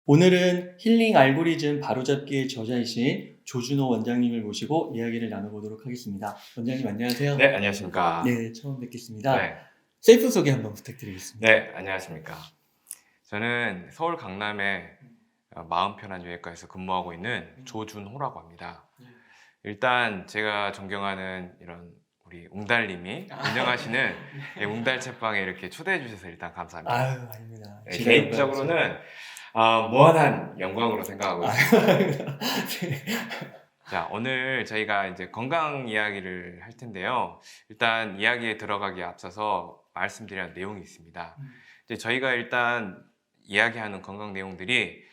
오늘은 힐링 알고리즘 바로잡기의 저자이신 조준호 원장님을 모시고 이야기를 나눠보도록 하겠습니다. 원장님 안녕하세요. 네, 안녕하십니까. 네, 처음 뵙겠습니다. 네, 셀프 소개 한번 부탁드리겠습니다. 네, 안녕하십니까. 저는 서울 강남의 마음 편한 요양과에서 근무하고 있는 조준호라고 합니다. 일단 제가 존경하는 이런 우리 웅달님이 운영하시는 웅달 책방에 이렇게 초대해 주셔서 일단 감사합니다. 아유, 아닙니다. 네, 개인적으로는 무한한 영광으로 생각하고 있습니다. 자, 오늘 저희가 이제 건강 이야기를 할 텐데요. 일단 이야기에 들어가기에 앞서서 말씀드릴 내용이 있습니다. 이제 저희가 일단 이야기하는 건강 내용들이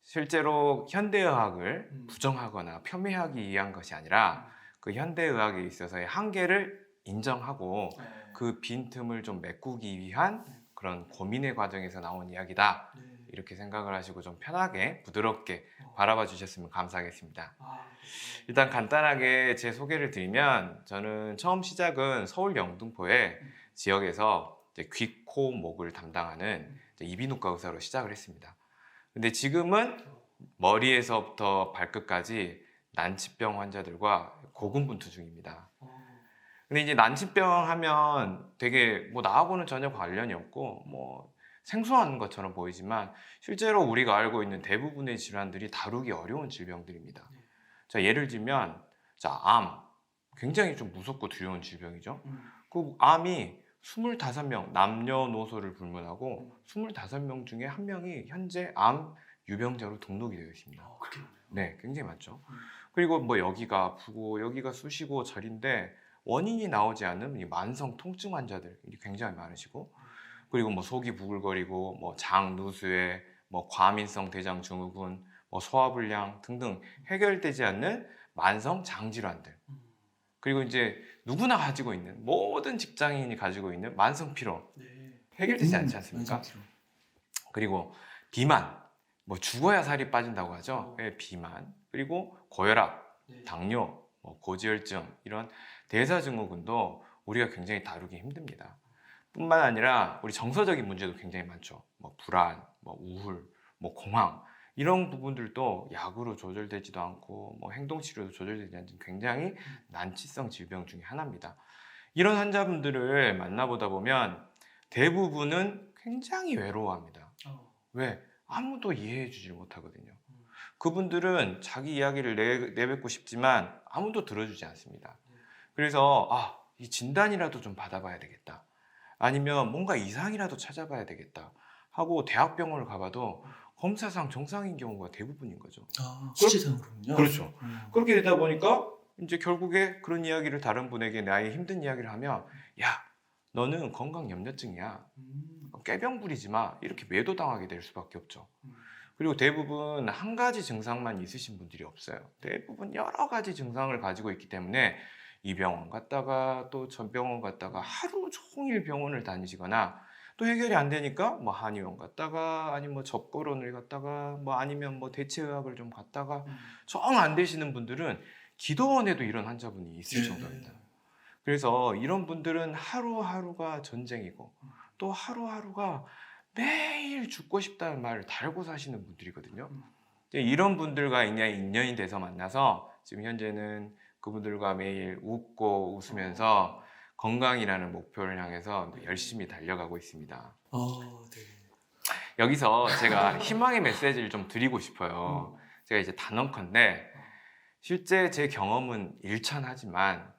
실제로 현대의학을 부정하거나 폄훼하기 위한 것이 아니라 그 현대의학에 있어서의 한계를 인정하고 그 빈틈을 좀 메꾸기 위한 그런 고민의 과정에서 나온 이야기다. 이렇게 생각을 하시고 좀 편하게 부드럽게 바라봐 주셨으면 감사하겠습니다. 일단 간단하게 제 소개를 드리면 저는 처음 시작은 서울 영등포의 지역에서 이제 귀, 코, 목을 담당하는 이비인후과 의사로 시작을 했습니다. 근데 지금은 머리에서부터 발끝까지 난치병 환자들과 고군분투 중입니다. 근데 이제 난치병 하면 되게 뭐 나하고는 전혀 관련이 없고 뭐 생소한 것처럼 보이지만 실제로 우리가 알고 있는 대부분의 질환들이 다루기 어려운 질병들입니다. 자, 예를 들면 암, 굉장히 좀 무섭고 두려운 질병이죠. 그 암이 25명 남녀노소를 불문하고 25명 중에 한 명이 현재 암 유병자로 등록이 되어 있습니다. 네, 굉장히 많죠. 그리고 뭐 여기가 아프고 여기가 쑤시고 저린데 원인이 나오지 않는 이 만성 통증 환자들이 굉장히 많으시고, 그리고 뭐 속이 부글거리고 뭐 장 누수에 뭐 과민성 대장 증후군, 뭐 소화불량 등등 해결되지 않는 만성 장질환들, 그리고 이제 누구나 가지고 있는 모든 직장인이 가지고 있는 만성 피로 해결되지 않지 않습니까? 그리고 비만, 뭐 죽어야 살이 빠진다고 하죠. 비만, 그리고 고혈압, 당뇨, 뭐 고지혈증, 이런 대사증후군도 우리가 굉장히 다루기 힘듭니다. 뿐만 아니라 우리 정서적인 문제도 굉장히 많죠. 뭐 불안, 뭐 우울, 뭐 공황, 이런 부분들도 약으로 조절되지도 않고 뭐 행동치료도 조절되지 않는 굉장히 난치성 질병 중에 하나입니다. 이런 환자분들을 만나보다 보면 대부분은 굉장히 외로워합니다. 왜? 아무도 이해해 주질 못하거든요. 그분들은 자기 이야기를 내뱉고 싶지만 아무도 들어주지 않습니다. 그래서 이 진단이라도 좀 받아봐야 되겠다, 아니면 뭔가 이상이라도 찾아봐야 되겠다 하고 대학병원을 가봐도 검사상 정상인 경우가 대부분인 거죠. 수치상으로는요? 그렇죠. 그렇게 되다 보니까 이제 결국에 그런 이야기를 다른 분에게 나의 힘든 이야기를 하면, 야, 너는 건강염려증이야, 꾀병 부리지 마, 이렇게 매도당하게 될 수밖에 없죠. 그리고 대부분 한 가지 증상만 있으신 분들이 없어요. 대부분 여러 가지 증상을 가지고 있기 때문에 이 병원 갔다가 또 전 병원 갔다가 하루 종일 병원을 다니시거나, 또 해결이 안 되니까 뭐 한의원 갔다가, 아니면 뭐 접거론을 갔다가, 뭐 아니면 뭐 대체의학을 좀 갔다가, 정 안 되시는 분들은 기도원에도 이런 환자분이 있을 정도입니다. 그래서 이런 분들은 하루하루가 전쟁이고 또 하루하루가 매일 죽고 싶다는 말을 달고 사시는 분들이거든요. 이런 분들과 인연이 돼서 만나서 지금 현재는 그분들과 매일 웃고 웃으면서 건강이라는 목표를 향해서 열심히 달려가고 있습니다. 네. 여기서 제가 희망의 메시지를 좀 드리고 싶어요. 제가 이제 단언컨대 실제 제 경험은 일천하지만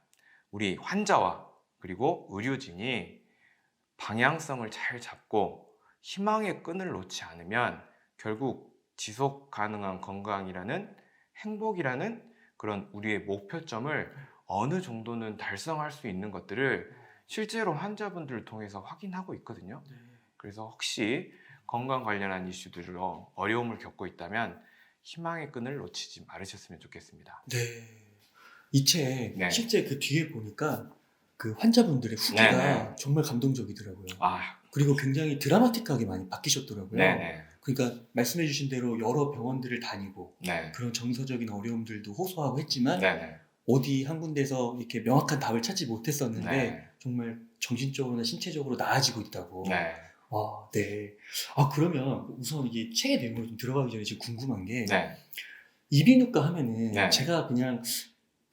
우리 환자와 그리고 의료진이 방향성을 잘 잡고 희망의 끈을 놓지 않으면 결국 지속 가능한 건강이라는, 행복이라는 그런 우리의 목표점을 어느 정도는 달성할 수 있는 것들을 실제로 환자분들을 통해서 확인하고 있거든요. 그래서 혹시 건강 관련한 이슈들로 어려움을 겪고 있다면 희망의 끈을 놓치지 말으셨으면 좋겠습니다. 네. 이 책 네. 실제 그 뒤에 보니까 그 환자분들의 후기가 네네. 정말 감동적이더라고요. 아, 그리고 굉장히 드라마틱하게 많이 바뀌셨더라고요. 네네. 그러니까 말씀해주신 대로 여러 병원들을 다니고 네. 그런 정서적인 어려움들도 호소하고 했지만 네네. 어디 한 군데서 이렇게 명확한 답을 찾지 못했었는데 네. 정말 정신적으로나 신체적으로 나아지고 있다고. 네. 네. 아, 그러면 우선 이게 책의 내용으로 좀 들어가기 전에 지금 궁금한 게, 네. 이비인후과 하면은 네. 제가 그냥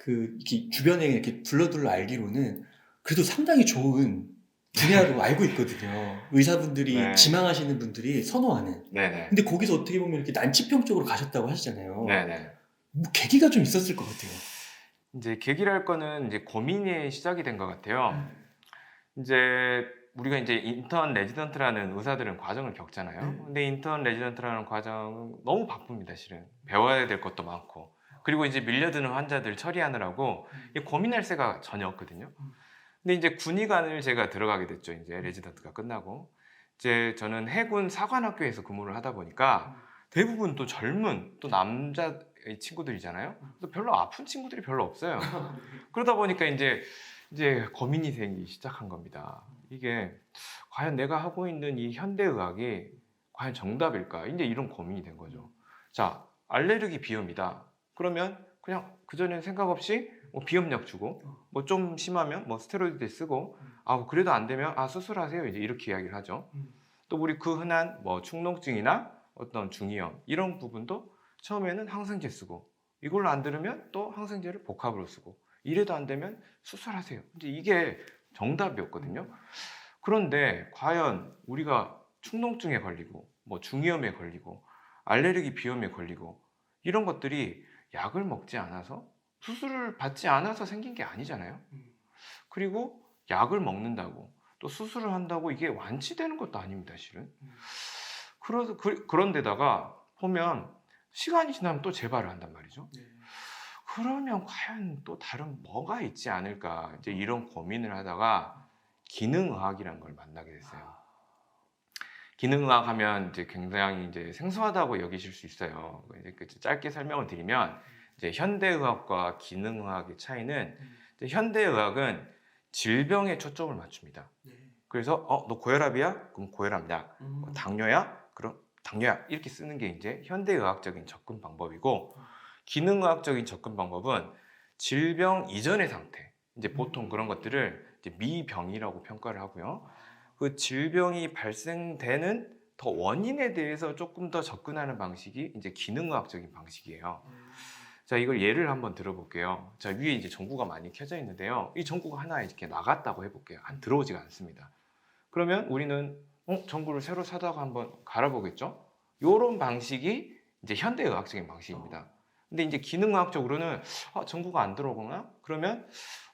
이렇게 주변에 이렇게 둘러둘러 알기로는 그래도 상당히 좋은 분야로 알고 있거든요. 의사분들이 네. 지망하시는 분들이 선호하는. 네네. 근데 거기서 어떻게 보면 이렇게 난치병 쪽으로 가셨다고 하시잖아요. 네네. 뭐 계기가 좀 있었을 것 같아요. 이제 계기랄 거는 이제 고민이 시작이 된 것 같아요. 이제 우리가 이제 인턴 레지던트라는 의사들은 과정을 겪잖아요. 네. 근데 인턴 레지던트라는 과정은 너무 바쁩니다, 실은. 배워야 될 것도 많고. 그리고 이제 밀려드는 환자들 처리하느라고 이 고민할 새가 전혀 없거든요. 근데 이제 군의관을 제가 들어가게 됐죠. 이제 레지던트가 끝나고. 이제 저는 해군 사관학교에서 근무를 하다 보니까 대부분 또 젊은 또 남자 친구들이잖아요. 또 별로 아픈 친구들이 별로 없어요. 그러다 보니까 이제 고민이 생기기 시작한 겁니다. 이게 과연 내가 하고 있는 이 현대의학이 과연 정답일까? 이제 이런 고민이 된 거죠. 자, 알레르기 비염이다. 그러면 그냥 그전엔 생각 없이 뭐 비염약 주고 뭐 좀 심하면 뭐 스테로이드 쓰고 그래도 안 되면 수술하세요. 이제 이렇게 이야기를 하죠. 또 우리 그 흔한 뭐 축농증이나 어떤 중이염 이런 부분도 처음에는 항생제 쓰고 이걸로 안 들으면 또 항생제를 복합으로 쓰고 이래도 안 되면 수술하세요. 이제 이게 정답이었거든요. 그런데 과연 우리가 축농증에 걸리고 뭐 중이염에 걸리고 알레르기 비염에 걸리고 이런 것들이 약을 먹지 않아서 수술을 받지 않아서 생긴 게 아니잖아요. 그리고 약을 먹는다고 또 수술을 한다고 이게 완치되는 것도 아닙니다, 실은. 그런데다가 보면 시간이 지나면 또 재발을 한단 말이죠. 그러면 과연 또 다른 뭐가 있지 않을까 이제 이런 고민을 하다가 기능의학이라는 걸 만나게 됐어요. 기능의학 하면 이제 굉장히 이제 생소하다고 여기실 수 있어요. 이제 짧게 설명을 드리면 이제 현대의학과 기능의학의 차이는 이제 현대의학은 질병에 초점을 맞춥니다. 그래서 너 고혈압이야? 그럼 고혈압약. 당뇨야? 그럼 당뇨약. 이렇게 쓰는 게 이제 현대의학적인 접근 방법이고 기능의학적인 접근 방법은 질병 이전의 상태. 이제 보통 그런 것들을 이제 미병이라고 평가를 하고요. 그 질병이 발생되는 더 원인에 대해서 조금 더 접근하는 방식이 이제 기능의학적인 방식이에요. 자, 이걸 예를 한번 들어볼게요. 자, 위에 이제 전구가 많이 켜져 있는데요. 이 전구가 하나 이렇게 나갔다고 해볼게요. 들어오지가 않습니다. 그러면 우리는 전구를 새로 사다가 한번 갈아보겠죠? 이런 방식이 이제 현대의학적인 방식입니다. 근데 이제 기능의학적으로는 전구가 안 들어오거나 그러면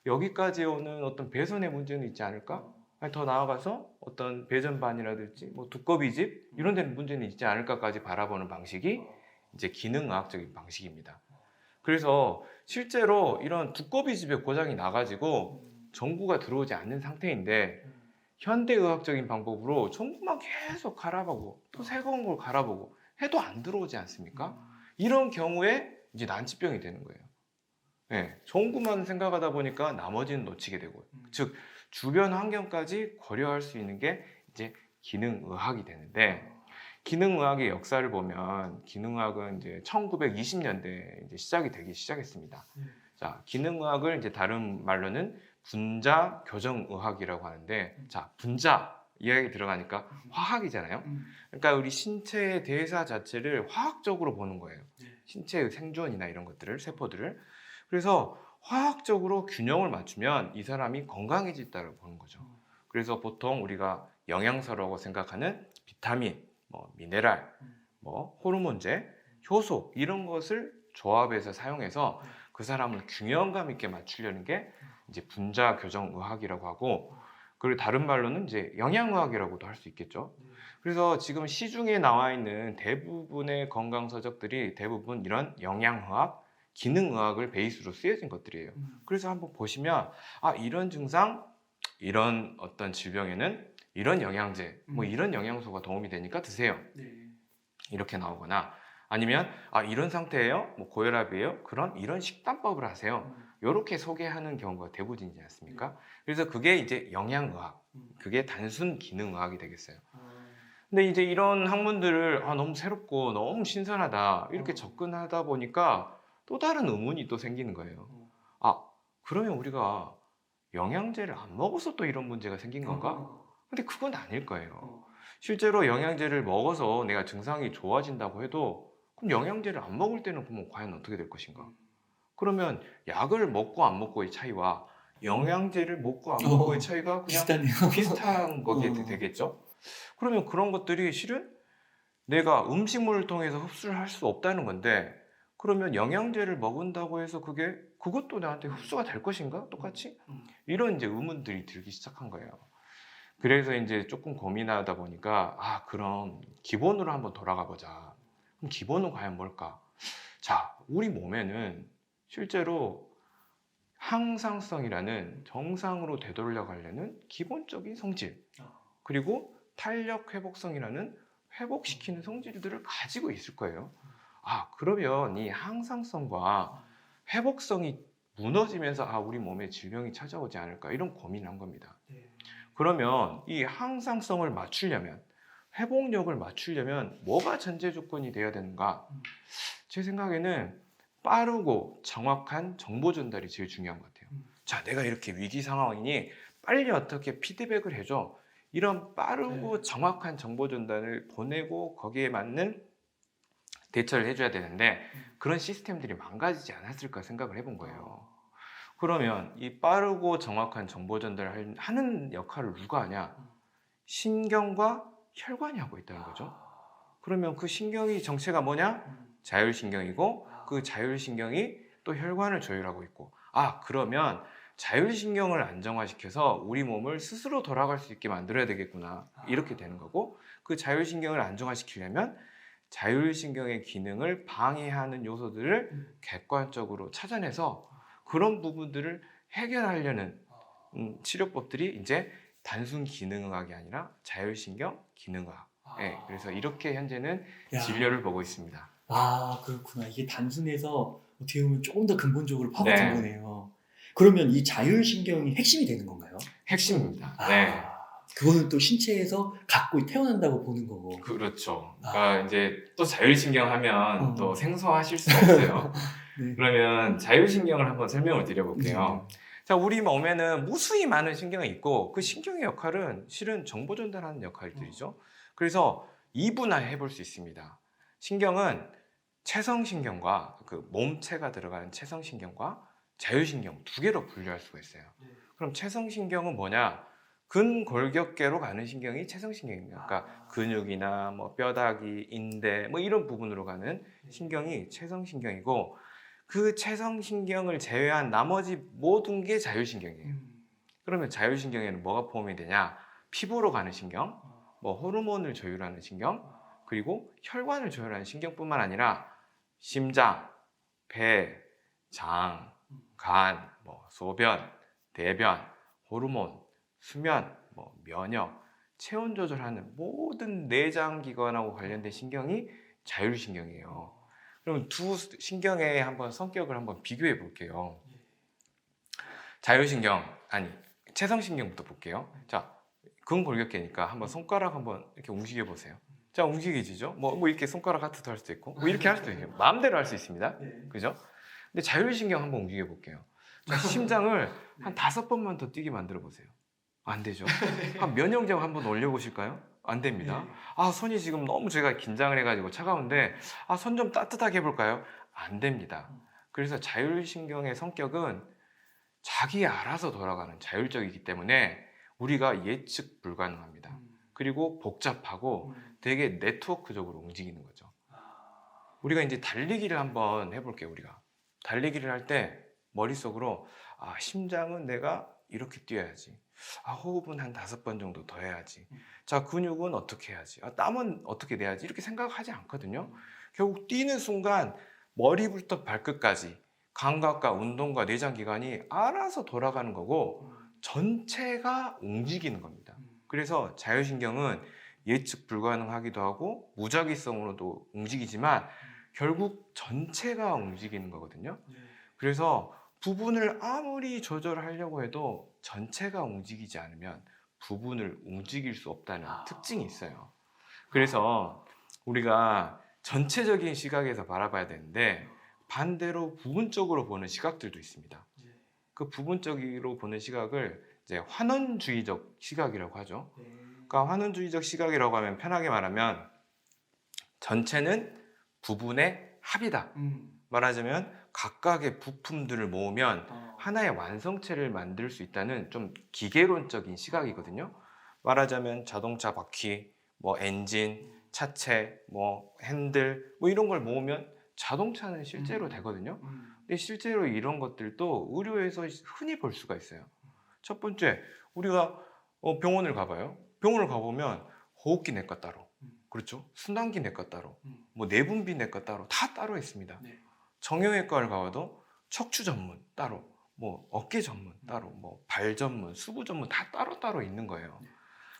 여기까지 오는 어떤 배선의 문제는 있지 않을까? 아니, 더 나아가서 어떤 배전반이라든지 뭐 두꺼비집 이런 데는 문제는 있지 않을까까지 바라보는 방식이 이제 기능의학적인 방식입니다. 그래서 실제로 이런 두꺼비집에 고장이 나가지고 전구가 들어오지 않는 상태인데 현대의학적인 방법으로 전구만 계속 갈아보고 또 새거운 걸 갈아보고 해도 안 들어오지 않습니까? 이런 경우에 이제 난치병이 되는 거예요. 네, 전구만 생각하다 보니까 나머지는 놓치게 되고, 즉 주변 환경까지 고려할 수 있는 게 이제 기능의학이 되는데, 기능의학의 역사를 보면 기능의학은 이제 1920년대 이제 시작이 되기 시작했습니다. 자, 기능의학을 이제 다른 말로는 분자 교정의학이라고 하는데, 자, 분자 이야기 들어가니까 화학이잖아요. 그러니까 우리 신체의 대사 자체를 화학적으로 보는 거예요. 신체의 생존이나 이런 것들을, 세포들을. 그래서 화학적으로 균형을 맞추면 이 사람이 건강해진다고 보는 거죠. 그래서 보통 우리가 영양소라고 생각하는 비타민, 뭐 미네랄, 뭐 호르몬제, 효소 이런 것을 조합해서 사용해서 그 사람을 균형감 있게 맞추려는 게 이제 분자 교정 의학이라고 하고, 그리고 다른 말로는 이제 영양의학이라고도 할 수 있겠죠. 그래서 지금 시중에 나와 있는 대부분의 건강 서적들이 대부분 이런 영양의학, 기능의학을 베이스로 쓰여진 것들이에요. 그래서 한번 보시면 이런 증상, 이런 어떤 질병에는 이런 영양제, 뭐 이런 영양소가 도움이 되니까 드세요. 이렇게 나오거나 아니면 이런 상태예요, 뭐 고혈압이에요, 그럼 이런 식단법을 하세요. 이렇게 소개하는 경우가 대부분이지 않습니까? 그래서 그게 이제 영양의학, 그게 단순 기능의학이 되겠어요. 근데 이제 이런 학문들을 너무 새롭고 너무 신선하다 이렇게 접근하다 보니까 또 다른 의문이 또 생기는 거예요. 그러면 우리가 영양제를 안 먹어서 또 이런 문제가 생긴 건가? 근데 그건 아닐 거예요. 실제로 영양제를 먹어서 내가 증상이 좋아진다고 해도 그럼 영양제를 안 먹을 때는 그러면 과연 어떻게 될 것인가? 그러면 약을 먹고 안 먹고의 차이와 영양제를 먹고 안 먹고의 차이가 그냥 비슷하네요. 비슷한 거게 어. 되겠죠? 그러면 그런 것들이 실은 내가 음식물을 통해서 흡수를 할 수 없다는 건데 그러면 영양제를 먹은다고 해서 그것도 나한테 흡수가 될 것인가? 똑같이? 이런 이제 의문들이 들기 시작한 거예요. 그래서 이제 조금 고민하다 보니까 그럼 기본으로 한번 돌아가 보자. 그럼 기본은 과연 뭘까? 자, 우리 몸에는 실제로 항상성이라는 정상으로 되돌려 가려는 기본적인 성질, 그리고 탄력 회복성이라는 회복시키는 성질들을 가지고 있을 거예요. 그러면 이 항상성과 회복성이 무너지면서 우리 몸에 질병이 찾아오지 않을까 이런 고민을 한 겁니다. 그러면 이 항상성을 맞추려면, 회복력을 맞추려면 뭐가 전제 조건이 되어야 되는가? 제 생각에는 빠르고 정확한 정보 전달이 제일 중요한 것 같아요. 자, 내가 이렇게 위기 상황이니 빨리 어떻게 피드백을 해줘. 이런 빠르고 정확한 정보 전달을 보내고 거기에 맞는 대처를 해줘야 되는데 그런 시스템들이 망가지지 않았을까 생각을 해본 거예요. 그러면 이 빠르고 정확한 정보 전달을 하는 역할을 누가 하냐? 신경과 혈관이 하고 있다는 거죠. 그러면 그 신경이 정체가 뭐냐? 자율신경이고 그 자율신경이 또 혈관을 조율하고 있고 그러면 자율신경을 안정화시켜서 우리 몸을 스스로 돌아갈 수 있게 만들어야 되겠구나 이렇게 되는 거고 그 자율신경을 안정화시키려면 자율신경의 기능을 방해하는 요소들을 객관적으로 찾아내서 그런 부분들을 해결하려는 치료법들이 이제 단순 기능의학이 아니라 자율신경 기능의학. 그래서 이렇게 현재는 야. 진료를 보고 있습니다. 그렇구나. 이게 단순해서 어떻게 보면 조금 더 근본적으로 파고든 네. 거네요. 그러면 이 자율신경이 핵심이 되는 건가요? 핵심입니다. 네. 그거는 또 신체에서 갖고 태어난다고 보는 거고. 그렇죠. 그러니까 이제 또 자율신경 하면 또 생소하실 수가 있어요. 네. 그러면 자율신경을 한번 설명을 드려볼게요. 자, 우리 몸에는 무수히 많은 신경이 있고 그 신경의 역할은 실은 정보 전달하는 역할들이죠. 그래서 이분화해 볼 수 있습니다. 신경은 체성신경과 그 몸체가 들어가는 체성신경과 자율신경 두 개로 분류할 수가 있어요. 그럼 체성신경은 뭐냐? 근골격계로 가는 신경이 체성신경입니다. 그러니까 근육이나 뭐 뼈다귀, 인대 뭐 이런 부분으로 가는 신경이 체성신경이고 그 체성신경을 제외한 나머지 모든 게 자율신경이에요. 그러면 자율신경에는 뭐가 포함이 되냐? 피부로 가는 신경, 뭐 호르몬을 조율하는 신경, 그리고 혈관을 조율하는 신경뿐만 아니라 심장, 배, 장, 간, 뭐 소변, 대변, 호르몬, 수면, 뭐 면역, 체온 조절하는 모든 내장 기관하고 관련된 신경이 자율신경이에요. 그럼 두 신경의 한번 성격을 한번 비교해 볼게요. 자율신경, 체성신경부터 볼게요. 자, 근골격계니까 한번 손가락 한번 이렇게 움직여 보세요. 자, 움직이지죠? 뭐 이렇게 손가락 하트도 할 수도 있고, 뭐 이렇게 할 수도 있어요. 마음대로 할 수 있습니다. 그죠? 근데 자율신경 한번 움직여 볼게요. 자, 심장을 한 5번만 더 뛰게 만들어 보세요. 안 되죠? 한 면역력 한번 올려보실까요? 안 됩니다. 손이 지금 너무 제가 긴장을 해가지고 차가운데, 손 좀 따뜻하게 해볼까요? 안 됩니다. 그래서 자율신경의 성격은 자기 알아서 돌아가는 자율적이기 때문에 우리가 예측 불가능합니다. 그리고 복잡하고 되게 네트워크적으로 움직이는 거죠. 우리가 이제 달리기를 한번 해볼게요. 우리가 달리기를 할 때 머릿속으로 심장은 내가 이렇게 뛰어야지. 호흡은 한 5번 정도 더 해야지. 자, 근육은 어떻게 해야지. 땀은 어떻게 내야지. 이렇게 생각하지 않거든요. 결국 뛰는 순간 머리부터 발끝까지 감각과 운동과 내장기관이 알아서 돌아가는 거고 전체가 움직이는 겁니다. 그래서 자율신경은 예측 불가능하기도 하고 무작위성으로도 움직이지만 결국 전체가 움직이는 거거든요. 그래서 부분을 아무리 조절하려고 해도 전체가 움직이지 않으면 부분을 움직일 수 없다는 특징이 있어요. 그래서 우리가 전체적인 시각에서 바라봐야 되는데 반대로 부분적으로 보는 시각들도 있습니다. 그 부분적으로 보는 시각을 이제 환원주의적 시각이라고 하죠. 그러니까 환원주의적 시각이라고 하면 편하게 말하면 전체는 부분의 합이다. 말하자면 각각의 부품들을 모으면 하나의 완성체를 만들 수 있다는 좀 기계론적인 시각이거든요. 말하자면 자동차 바퀴, 뭐 엔진, 차체, 뭐 핸들 뭐 이런 걸 모으면 자동차는 실제로 되거든요. 근데 실제로 이런 것들도 의료에서 흔히 볼 수가 있어요. 첫 번째, 우리가 병원을 가봐요. 병원을 가보면 호흡기 내과 따로, 그렇죠? 순환기 내과 따로, 뭐 내분비 내과 따로 다 따로 있습니다. 네. 정형외과를 가봐도 척추 전문 따로, 뭐 어깨 전문 따로, 뭐 발 전문, 수부 전문 다 따로따로 있는 거예요.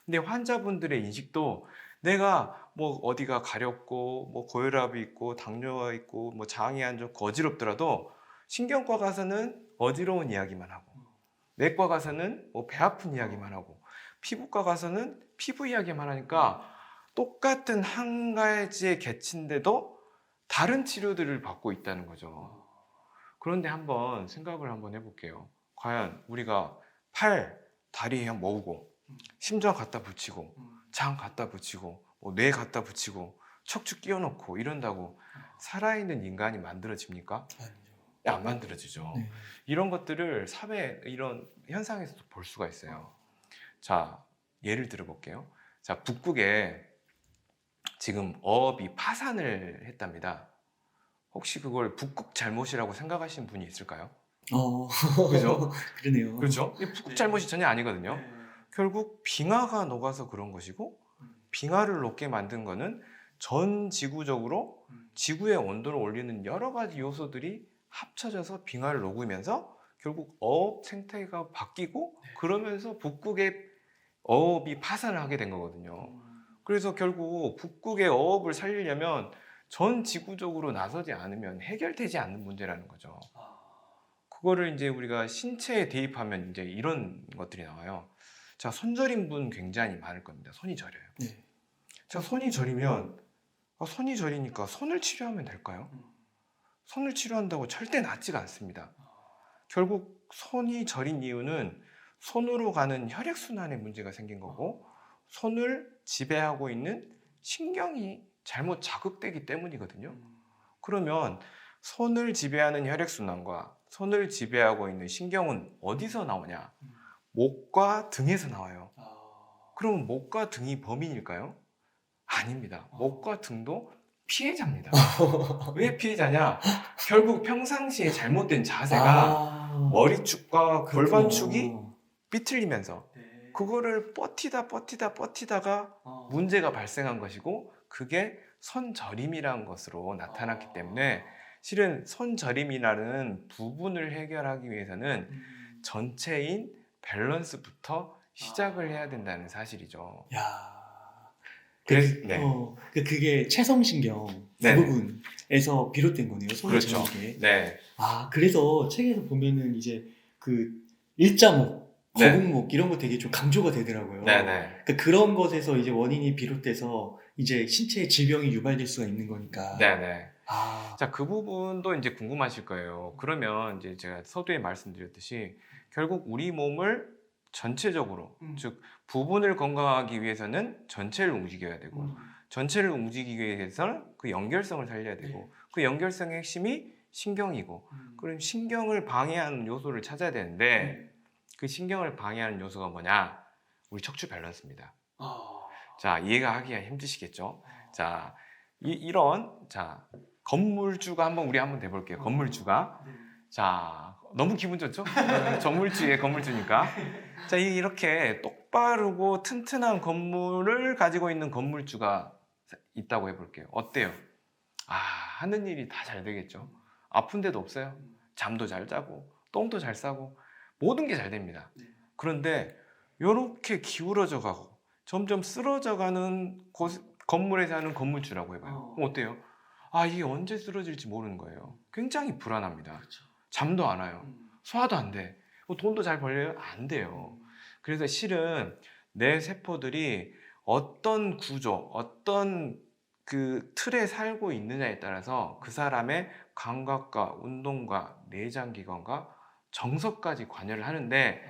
근데 환자분들의 인식도 내가 뭐 어디가 가렵고 뭐 고혈압이 있고 당뇨가 있고 뭐 장이 안 좋고 어지럽더라도 신경과 가서는 어지러운 이야기만 하고, 내과 가서는 뭐 배 아픈 이야기만 하고, 피부과 가서는 피부 이야기만 하니까 똑같은 한 가지의 개체인데도 다른 치료들을 받고 있다는 거죠. 그런데 한번 생각을 한번 해볼게요. 과연 우리가 팔, 다리에 형 모으고 심장 갖다 붙이고 장 갖다 붙이고 뭐 뇌 갖다 붙이고 척추 끼워 넣고 이런다고 살아있는 인간이 만들어집니까? 아니죠. 안 만들어지죠. 네. 이런 것들을 사회 이런 현상에서도 볼 수가 있어요. 자, 예를 들어 볼게요. 자, 북극에 지금 어업이 파산을 했답니다. 혹시 그걸 북극 잘못이라고 생각하시는 분이 있을까요? 그죠? 그러네요. 그렇죠? 이 북극 잘못이 전혀 아니거든요. 네. 결국 빙하가 녹아서 그런 것이고, 빙하를 녹게 만든 거는 전 지구적으로 지구의 온도를 올리는 여러 가지 요소들이 합쳐져서 빙하를 녹이면서 결국 어업 생태가 바뀌고, 그러면서 북극의 어업이 파산을 하게 된 거거든요. 그래서 결국 북극의 어업을 살리려면 전 지구적으로 나서지 않으면 해결되지 않는 문제라는 거죠. 그거를 이제 우리가 신체에 대입하면 이제 이런 것들이 나와요. 자, 손저린 분 굉장히 많을 겁니다. 손이 저려요. 네. 자, 손이 저리면 손이 저리니까 손을 치료하면 될까요? 손을 치료한다고 절대 낫지가 않습니다. 결국 손이 저린 이유는 손으로 가는 혈액순환에 문제가 생긴 거고, 손을 지배하고 있는 신경이 잘못 자극되기 때문이거든요. 그러면 손을 지배하는 혈액순환과 손을 지배하고 있는 신경은 어디서 나오냐? 목과 등에서 나와요. 그러면 목과 등이 범인일까요? 아닙니다. 목과 등도 피해자입니다. 왜 피해자냐? 결국 평상시에 잘못된 자세가 머리축과 골반축이 삐틀리면서 그거를 버티다가 문제가 발생한 것이고, 그게 손저림이라는 것으로 나타났기 때문에 실은 손저림이라는 부분을 해결하기 위해서는 전체인 밸런스부터 시작을 해야 된다는 사실이죠. 야. 그래서 그게 체성신경 네네. 부분에서 비롯된 거네요. 손을 그렇죠. 저는 게. 네. 그래서 책에서 보면은 이제 그 일자목, 네. 거북목 이런 거 되게 좀 강조가 되더라고요. 네네. 그러니까 그런 것에서 이제 원인이 비롯돼서 이제 신체에 질병이 유발될 수가 있는 거니까. 네네. 아, 자, 그 부분도 이제 궁금하실 거예요. 그러면 이제 제가 서두에 말씀드렸듯이 결국 우리 몸을 전체적으로, 즉 부분을 건강하기 위해서는 전체를 움직여야 되고, 전체를 움직이기 위해서는 그 연결성을 살려야 되고, 그 연결성의 핵심이 신경이고, 그럼 신경을 방해하는 요소를 찾아야 되는데, 그 신경을 방해하는 요소가 뭐냐? 우리 척추 밸런스입니다. 자, 이해가 하기가 힘드시겠죠? 자, 자, 건물주가 우리 한번 내볼게요. 건물주가. 자, 너무 기분 좋죠? 건물주의 건물주니까. 자, 이렇게 똑바르고 튼튼한 건물을 가지고 있는 건물주가 있다고 해볼게요. 어때요? 하는 일이 다 잘 되겠죠? 아픈 데도 없어요. 잠도 잘 자고, 똥도 잘 싸고, 모든 게 잘 됩니다. 그런데 이렇게 기울어져 가고 점점 쓰러져 가는 건물에 사는 건물주라고 해봐요. 그럼 어때요? 이게 언제 쓰러질지 모르는 거예요. 굉장히 불안합니다. 그렇죠. 잠도 안 와요. 소화도 안 돼. 돈도 잘 벌려요? 안 돼요. 그래서 실은 내 세포들이 어떤 구조, 어떤 그 틀에 살고 있느냐에 따라서 그 사람의 감각과 운동과 내장기관과 정서까지 관여를 하는데,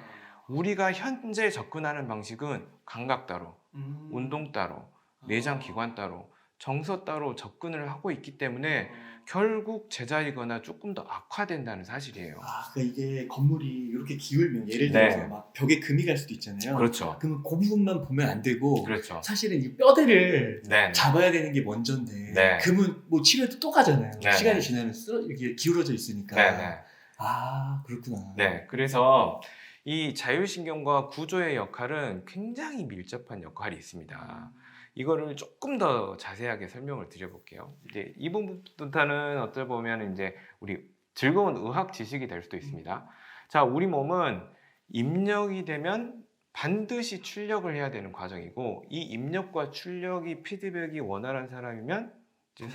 우리가 현재 접근하는 방식은 감각 따로, 운동 따로, 내장 기관 따로, 정서 따로 접근을 하고 있기 때문에 결국 제자리거나 조금 더 악화된다는 사실이에요. 아, 그러니까 이게 건물이 이렇게 기울면 예를 네. 들어서 막 벽에 금이 갈 수도 있잖아요. 그렇죠. 그러면 그 부분만 보면 안 되고 그렇죠. 사실은 이 뼈대를 네. 잡아야 되는 게 먼저인데 네. 금은 뭐 치료해도 또 가잖아요. 네. 시간이 지나면 이렇게 기울어져 있으니까. 네. 아, 그렇구나. 네. 그래서 이 자율신경과 구조의 역할은 굉장히 밀접한 역할이 있습니다. 이거를 조금 더 자세하게 설명을 드려볼게요. 이제 이 부분부터는 어떻게 보면 이제 우리 즐거운 의학 지식이 될 수도 있습니다. 자, 우리 몸은 입력이 되면 반드시 출력을 해야 되는 과정이고, 이 입력과 출력이 피드백이 원활한 사람이면 이제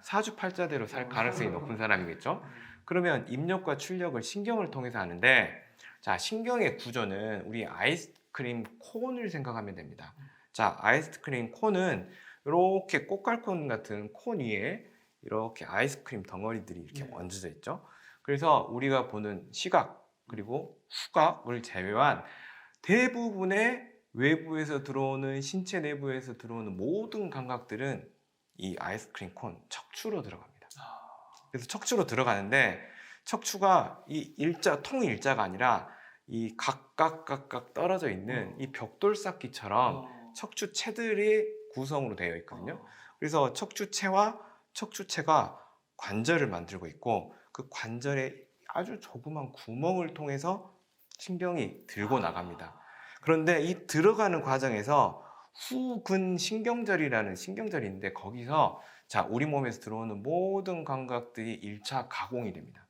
사주팔자대로 살 가능성이 높은 사람이겠죠. 그러면 입력과 출력을 신경을 통해서 하는데, 자, 신경의 구조는 우리 아이스크림 콘을 생각하면 됩니다. 자, 아이스크림 콘은 이렇게 꽃갈콘 같은 콘 위에 이렇게 아이스크림 덩어리들이 이렇게 얹어져 있죠. 그래서 우리가 보는 시각 그리고 후각을 제외한 대부분의 외부에서 들어오는 신체 내부에서 들어오는 모든 감각들은 이 아이스크림 콘 척추로 들어갑니다. 그래서 척추로 들어가는데, 척추가 이 일자 통일자가 아니라 이 각각 떨어져 있는 이 벽돌쌓기처럼 척추체들의 구성으로 되어 있거든요. 그래서 척추체와 척추체가 관절을 만들고 있고, 그 관절에 아주 조그만 구멍을 통해서 신경이 들고 나갑니다. 그런데 이 들어가는 과정에서 후근신경절이라는 신경절이 있는데, 거기서 자, 우리 몸에서 들어오는 모든 감각들이 1차 가공이 됩니다.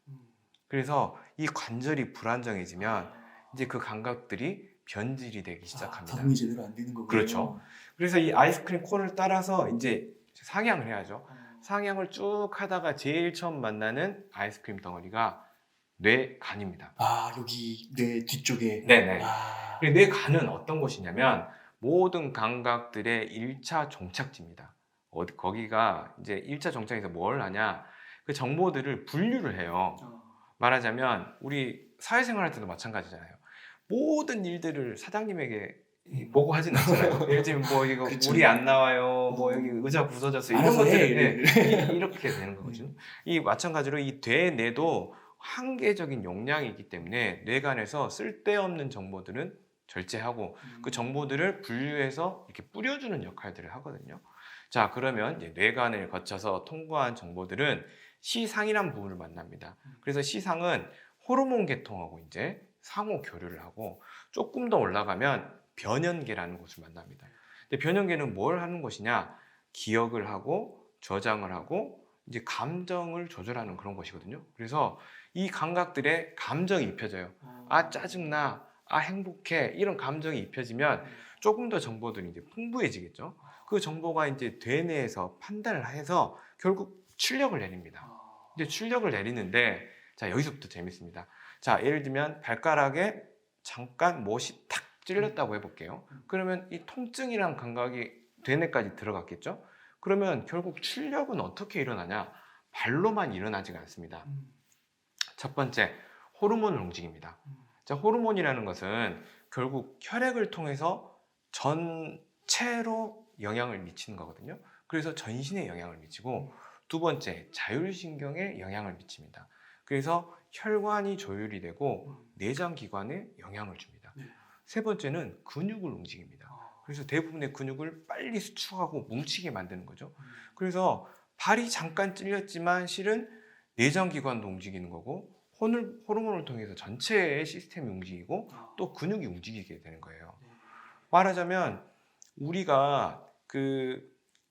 그래서 이 관절이 불안정해지면 이제 그 감각들이 변질이 되기 시작합니다. 적응이 제대로 안 되는 거군요. 그렇죠. 그래서 이 아이스크림 콘을 따라서 이제 상향을 해야죠. 상향을 쭉 하다가 제일 처음 만나는 아이스크림 덩어리가 뇌간입니다. 아, 여기 뇌 뒤쪽에. 네네. 아, 뇌간은 어떤 곳이냐면 모든 감각들의 1차 종착지입니다. 거기가 이제 1차 종착에서 뭘 하냐, 그 정보들을 분류를 해요. 말하자면 우리 사회생활 할 때도 마찬가지잖아요. 모든 일들을 사장님에게 보고 하진 않잖아요. 예를 들면 뭐 이거 그쵸. 물이 안 나와요, 뭐 여기 의자 부서졌어요, 이런 알아서 해, 것들은 이렇게 되는 거거든요. 이 마찬가지로 이 뇌도 한계적인 용량이기 때문에 뇌간에서 쓸데없는 정보들은 절제하고 그 정보들을 분류해서 이렇게 뿌려주는 역할들을 하거든요. 자, 그러면 이제 뇌간을 거쳐서 통과한 정보들은 시상이란 부분을 만납니다. 그래서 시상은 호르몬 계통하고 이제 상호 교류를 하고, 조금 더 올라가면 변연계라는 곳을 만납니다. 근데 변연계는 뭘 하는 것이냐? 기억을 하고 저장을 하고 이제 감정을 조절하는 그런 것이거든요. 그래서 이 감각들의 감정이 입혀져요. 아, 짜증나, 아, 행복해, 이런 감정이 입혀지면 조금 더 정보들이 이제 풍부해지겠죠. 그 정보가 이제 뇌내에서 판단을 해서 결국 출력을 내립니다. 이제 출력을 내리는데, 자, 여기서부터 재밌습니다. 자, 예를 들면 발가락에 잠깐 못이 탁 찔렸다고 해볼게요. 그러면 이 통증이란 감각이 뇌내까지 들어갔겠죠. 그러면 결국 출력은 어떻게 일어나냐? 발로만 일어나지가 않습니다. 첫 번째, 호르몬을 움직입니다. 자, 호르몬이라는 것은 결국 혈액을 통해서 전체로 영향을 미치는 거거든요. 그래서 전신에 영향을 미치고, 두 번째, 자율신경에 영향을 미칩니다. 그래서 혈관이 조율이 되고 내장기관에 영향을 줍니다. 세 번째는 근육을 움직입니다. 그래서 대부분의 근육을 빨리 수축하고 뭉치게 만드는 거죠. 그래서 발이 잠깐 찔렸지만 실은 내장기관도 움직이는 거고, 호르몬을 통해서 전체의 시스템이 움직이고 또 근육이 움직이게 되는 거예요. 말하자면 우리가 그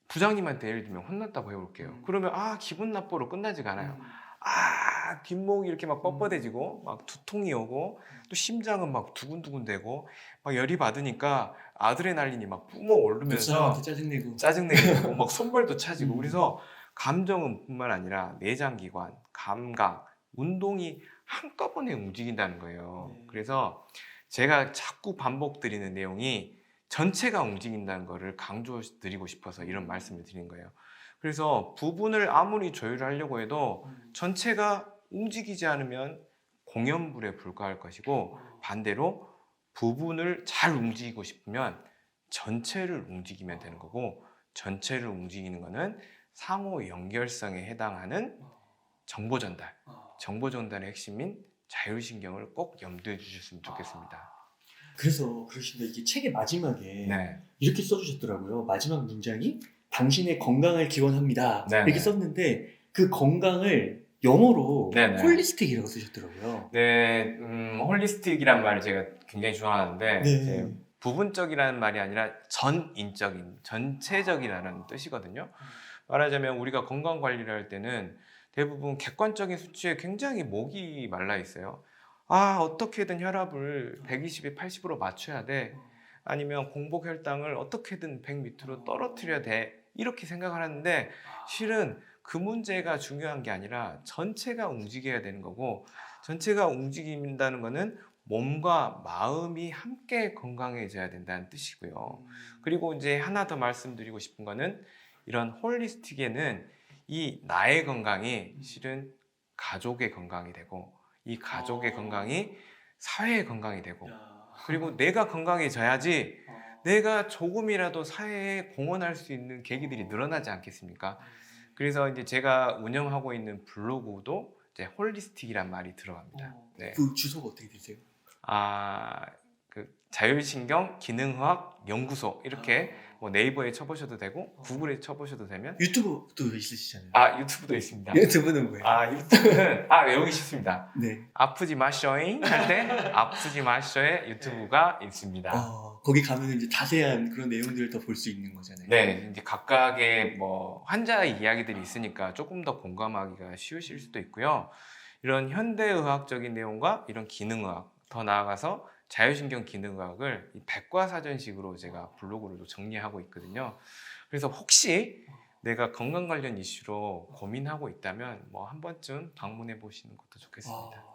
부장님한테 예를 들면 혼났다고 해볼게요. 그러면 아, 기분 나쁘로 끝나지가 않아요. 아, 뒷목이 이렇게 막 뻣뻣해지고 막 두통이 오고 또 심장은 막 두근두근대고 막 열이 받으니까 아드레날린이 막 뿜어 오르면서 사람한테 짜증내고 막 손발도 차지고, 그래서 감정은 뿐만 아니라 내장기관, 감각, 운동이 한꺼번에 움직인다는 거예요. 그래서 제가 자꾸 반복드리는 내용이 전체가 움직인다는 거를 강조드리고 싶어서 이런 말씀을 드린 거예요. 그래서 부분을 아무리 조율하려고 해도 전체가 움직이지 않으면 공연불에 불과할 것이고, 반대로 부분을 잘 움직이고 싶으면 전체를 움직이면 되는 거고, 전체를 움직이는 거는 상호 연결성에 해당하는 정보 전달, 정보 전달의 핵심인 자율신경을 꼭 염두에 주셨으면 좋겠습니다. 그래서 그러신데 이게 책의 마지막에 네. 이렇게 써주셨더라고요. 마지막 문장이 당신의 건강을 기원합니다. 네네. 이렇게 썼는데 그 건강을 영어로 네네. 홀리스틱이라고 쓰셨더라고요. 네, 홀리스틱이란 말을 제가 굉장히 좋아하는데, 네. 이제 부분적이라는 말이 아니라 전인적인, 전체적이라는 뜻이거든요. 말하자면 우리가 건강 관리를 할 때는 대부분 객관적인 수치에 굉장히 목이 말라 있어요. 아, 어떻게든 혈압을 120에 80으로 맞춰야 돼. 아니면 공복 혈당을 어떻게든 100 밑으로 떨어뜨려야 돼. 이렇게 생각을 하는데, 실은 그 문제가 중요한 게 아니라 전체가 움직여야 되는 거고, 전체가 움직인다는 거는 몸과 마음이 함께 건강해져야 된다는 뜻이고요. 그리고 이제 하나 더 말씀드리고 싶은 거는, 이런 홀리스틱에는 이 나의 건강이 실은 가족의 건강이 되고, 이 가족의 건강이 사회의 건강이 되고, 그리고 내가 건강해져야지 내가 조금이라도 사회에 공헌할 수 있는 계기들이 늘어나지 않겠습니까? 그래서 이제 제가 운영하고 있는 블로그도 이제 홀리스틱이란 말이 들어갑니다. 네. 그 주소가 어떻게 되세요? 그 자율신경 기능의학 연구소 이렇게 뭐 네이버에 쳐보셔도 되고 구글에 쳐보셔도 되면. 유튜브도 있으시잖아요. 유튜브도 있습니다. 유튜브는 뭐예요? 유튜브는 여기 있습니다. 네. 아프지 마쇼잉 할 때 아프지 마쇼의 유튜브가 있습니다. 거기 가면 이제 자세한 그런 내용들을 더 볼 수 있는 거잖아요. 네, 이제 각각의 뭐 환자의 이야기들이 있으니까 조금 더 공감하기가 쉬우실 수도 있고요. 이런 현대의학적인 내용과 이런 기능의학, 더 나아가서 자율신경 기능의학을 이 백과사전식으로 제가 블로그로 정리하고 있거든요. 그래서 혹시 내가 건강 관련 이슈로 고민하고 있다면 뭐 한 번쯤 방문해 보시는 것도 좋겠습니다.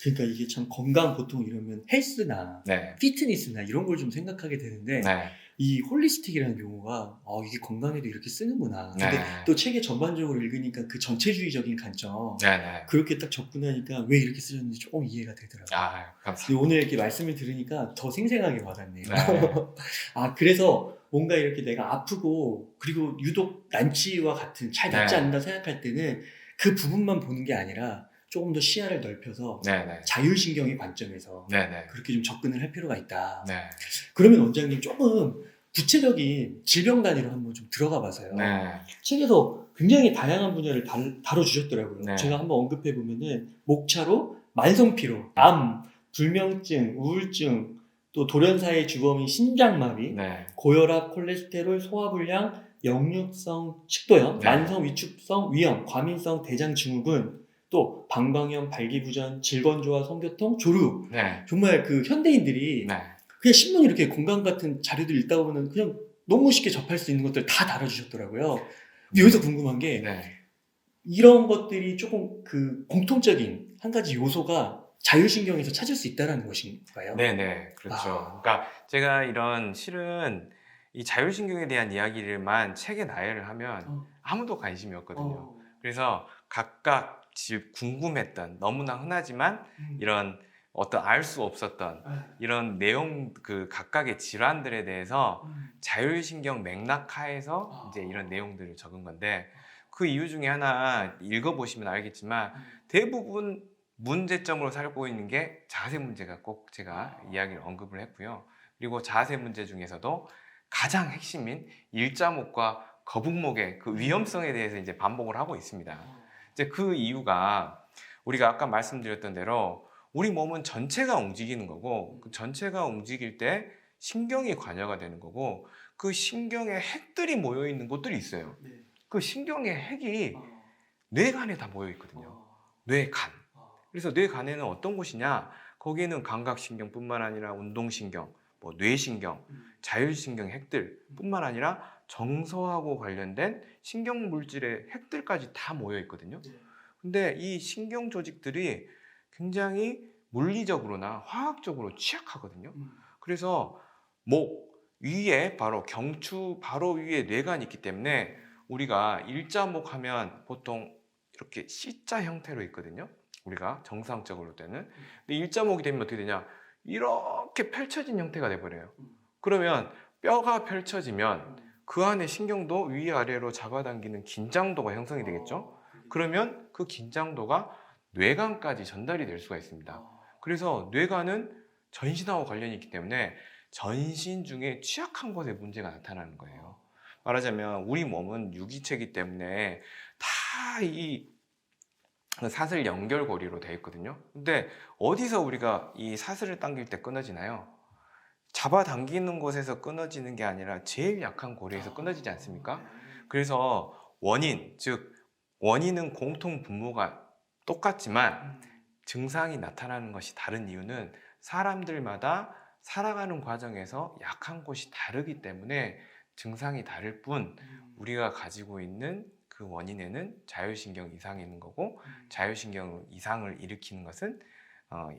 그러니까 이게 참 건강 보통 이러면 헬스나 네. 피트니스나 이런 걸 좀 생각하게 되는데 네. 이 홀리스틱이라는 용어가 이게 건강에도 이렇게 쓰는구나. 근데 네. 또 책에 전반적으로 읽으니까 그 전체주의적인 관점 네. 그렇게 딱 접근하니까 왜 이렇게 쓰셨는지 조금 이해가 되더라고요. 감사합니다. 근데 오늘 이렇게 말씀을 들으니까 더 생생하게 와닿네요. 네. 그래서 뭔가 이렇게 내가 아프고 그리고 유독 난치와 같은 잘 낫지 네. 않는다 생각할 때는 그 부분만 보는 게 아니라 조금 더 시야를 넓혀서 네. 자율신경의 관점에서 네. 그렇게 좀 접근을 할 필요가 있다. 네. 그러면 원장님 조금 구체적인 질병 단위로 한번 좀 들어가 봐서요. 네. 책에서 굉장히 다양한 분야를 다뤄주셨더라고요. 네. 제가 한번 언급해 보면은 목차로 만성피로, 암, 불면증, 우울증, 또 돌연사의 주범인 심장마비, 네. 고혈압, 콜레스테롤, 소화불량, 역류성 식도염, 네. 만성 위축성 위염, 과민성 대장증후군, 또 방광염, 발기부전, 질건조와 성교통, 조류. 네. 정말 그 현대인들이 네. 그냥 신문 이렇게 건강 같은 자료들 읽다 보면 그냥 너무 쉽게 접할 수 있는 것들 다 다뤄주셨더라고요. 근데 여기서 궁금한 게 네. 이런 것들이 조금 그 공통적인 한 가지 요소가 자율신경에서 찾을 수 있다는 것인가요? 네, 그렇죠. 그러니까 제가 이런 실은 이 자율신경에 대한 이야기를만 책에 나열을 하면 아무도 관심이 없거든요. 그래서 각각 궁금했던 너무나 흔하지만 이런 어떤 알 수 없었던 이런 내용 그 각각의 질환들에 대해서 자율신경 맥락하에서 이제 이런 내용들을 적은 건데 그 이유 중에 하나 읽어보시면 알겠지만 대부분 문제점으로 살고 있는 게 자세 문제가 꼭 제가 이야기를 언급을 했고요. 그리고 자세 문제 중에서도 가장 핵심인 일자목과 거북목의 그 위험성에 대해서 이제 반복을 하고 있습니다. 이제 그 이유가 우리가 아까 말씀드렸던 대로 우리 몸은 전체가 움직이는 거고 그 전체가 움직일 때 신경이 관여가 되는 거고 그 신경에 핵들이 모여 있는 곳들이 있어요. 그 신경의 핵이 뇌간에 다 모여 있거든요. 뇌간. 그래서 뇌간에는 어떤 곳이냐? 거기에는 감각신경뿐만 아니라 운동신경, 뭐 뇌신경, 자율신경 핵들뿐만 아니라 정서하고 관련된 신경 물질의 핵들까지 다 모여 있거든요. 근데 이 신경 조직들이 굉장히 물리적으로나 화학적으로 취약하거든요. 그래서 목 위에 바로 경추 바로 위에 뇌간이 있기 때문에 우리가 일자목 하면 보통 이렇게 C자 형태로 있거든요. 우리가 정상적으로 때는. 근데 일자목이 되면 어떻게 되냐? 이렇게 펼쳐진 형태가 돼버려요. 그러면 뼈가 펼쳐지면 그 안에 신경도 위아래로 잡아당기는 긴장도가 형성이 되겠죠. 그러면 그 긴장도가 뇌관까지 전달이 될 수가 있습니다. 그래서 뇌관은 전신하고 관련이 있기 때문에 전신 중에 취약한 곳에 문제가 나타나는 거예요. 말하자면 우리 몸은 유기체이기 때문에 다 이 사슬 연결고리로 되어 있거든요. 근데 어디서 우리가 이 사슬을 당길 때 끊어지나요? 잡아당기는 곳에서 끊어지는 게 아니라 제일 약한 고리에서 끊어지지 않습니까? 그래서 원인, 즉 원인은 공통 분모가 똑같지만 증상이 나타나는 것이 다른 이유는 사람들마다 살아가는 과정에서 약한 곳이 다르기 때문에 증상이 다를 뿐 우리가 가지고 있는 그 원인에는 자율신경 이상이 있는 거고 자율신경 이상을 일으키는 것은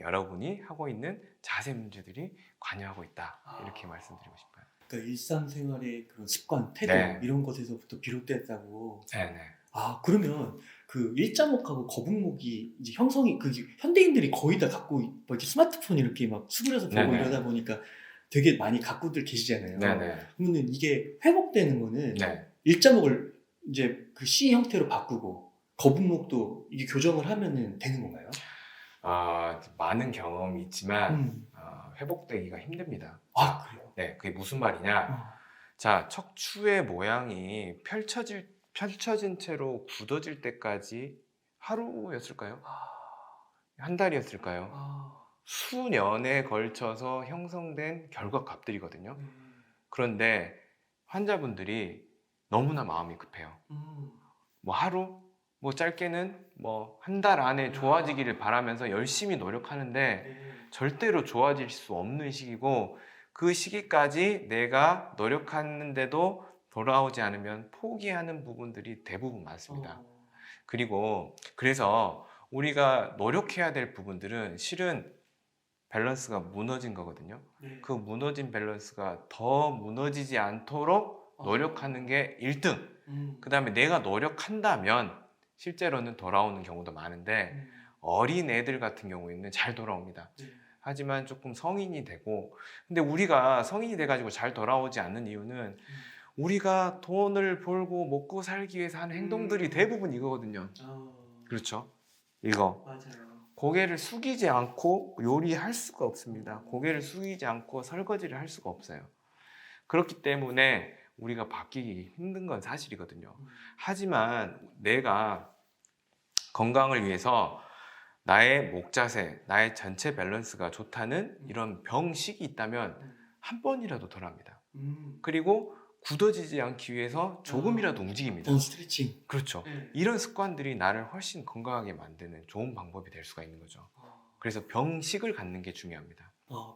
여러분이 하고 있는 자세 문제들이 관여하고 있다 이렇게 말씀드리고 싶어요. 그러니까 일상생활의 그런 습관, 태도 네. 이런 것에서부터 비롯됐다고. 네네. 아, 그러면 그 일자목하고 거북목이 이제 형성이 그 현대인들이 거의 다 갖고 뭐 이렇게 스마트폰 이렇게 막 수그려서 보고 네네. 이러다 보니까 되게 많이 갖고들 계시잖아요. 네네. 그러면 이게 회복되는 거는 네. 일자목을 이제 그 C 형태로 바꾸고 거북목도 이게 교정을 하면은 되는 건가요? 많은 경험이 있지만 회복되기가 힘듭니다. 아, 그래요? 네, 그게 무슨 말이냐? 자, 척추의 모양이 펼쳐진 채로 굳어질 때까지 하루였을까요? 한 달이었을까요? 수년에 걸쳐서 형성된 결과값들이거든요. 그런데 환자분들이 너무나 마음이 급해요. 뭐 하루, 뭐 짧게는 뭐 한 달 안에 좋아지기를 바라면서 열심히 노력하는데 절대로 좋아질 수 없는 시기고 그 시기까지 내가 노력하는데도 돌아오지 않으면 포기하는 부분들이 대부분 많습니다. 그리고 그래서 우리가 노력해야 될 부분들은 실은 밸런스가 무너진 거거든요. 그 무너진 밸런스가 더 무너지지 않도록 노력하는 게 1등. 그 다음에 내가 노력한다면 실제로는 돌아오는 경우도 많은데 어린 애들 같은 경우에는 잘 돌아옵니다. 하지만 조금 성인이 되고 근데 우리가 성인이 돼가지고 잘 돌아오지 않는 이유는 우리가 돈을 벌고 먹고 살기 위해서 하는 행동들이 대부분 이거거든요. 그렇죠? 이거 맞아요. 고개를 숙이지 않고 요리할 수가 없습니다. 고개를 숙이지 않고 설거지를 할 수가 없어요. 그렇기 때문에 우리가 바뀌기 힘든 건 사실이거든요. 하지만 내가 건강을 위해서 나의 목 자세, 나의 전체 밸런스가 좋다는 이런 병식이 있다면 한 번이라도 덜 합니다. 그리고 굳어지지 않기 위해서 조금이라도 움직입니다. 스트레칭. 그렇죠. 이런 습관들이 나를 훨씬 건강하게 만드는 좋은 방법이 될 수가 있는 거죠. 그래서 병식을 갖는 게 중요합니다.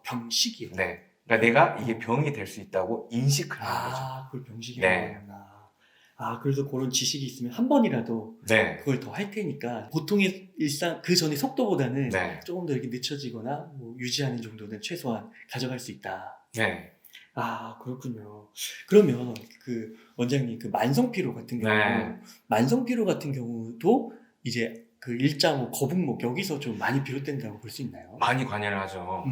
병식이요? 네. 그러니까 내가 이게 병이 될 수 있다고 인식을 하는 거죠. 그걸 병식이라고 네. 하구나. 그래서 그런 지식이 있으면 한 번이라도 네. 그걸 더 할 테니까 보통의 일상 그 전의 속도보다는 네. 조금 더 이렇게 늦춰지거나 뭐 유지하는 정도는 최소한 가져갈 수 있다. 네. 그렇군요. 그러면 그 원장님 그 만성피로 같은 경우, 네. 만성피로 같은 경우도 이제 그 일자목, 거북목 여기서 좀 많이 비롯된다고 볼 수 있나요? 많이 관여를 하죠.